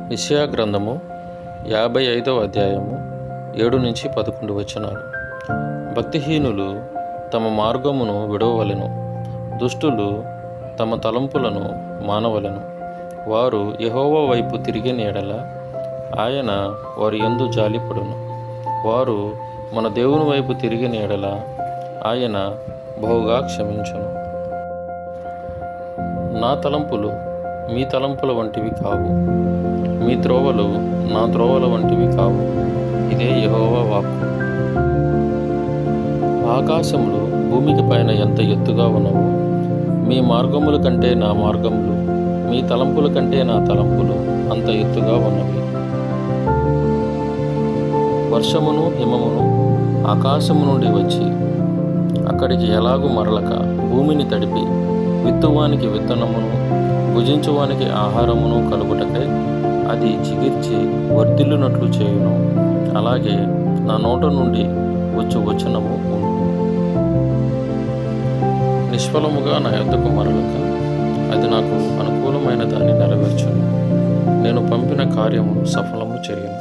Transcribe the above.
యెషయా గ్రంథము 55వ అధ్యాయము 7-11 వచనాలు. భక్తిహీనులు తమ మార్గమును విడవవలెను, దుష్టులు తమ తలంపులను మానవలెను. వారు యెహోవా వైపు తిరిగిన యెడల ఆయన వారి యందు జాలిపడును. వారు మన దేవుని వైపు తిరిగిన యెడల ఆయన బహుగా క్షమించును. నా తలంపులు మీ తలంపుల వంటివి కావు, మీ త్రోవలు నా త్రోవల వంటివి కావు. ఇదే యెహోవా వాక్కు. ఆకాశములు భూమికి పైన ఎంత ఎత్తుగా ఉన్నవో, మీ మార్గముల కంటే నా మార్గములు, మీ తలంపుల కంటే నా తలంపులు అంత ఎత్తుగా ఉన్నవి. వర్షమును హిమమును ఆకాశము నుండి వచ్చి అక్కడికి ఎలాగూ మరలక భూమిని తడిపి విత్తువానికి విత్తనమును భుజించువానికి ఆహారమును కలుగుటకై అది చిగిర్చి వర్ధిల్లునట్లు చేయును. అలాగే నా నోట నుండి వచ్చు వచనము ఉండును. నిష్ఫలముగా నా యొద్దకు మరలక అది నాకు అనుకూలమైన దాన్ని నెరవేర్చును. నేను పంపిన కార్యమును సఫలము చేయును.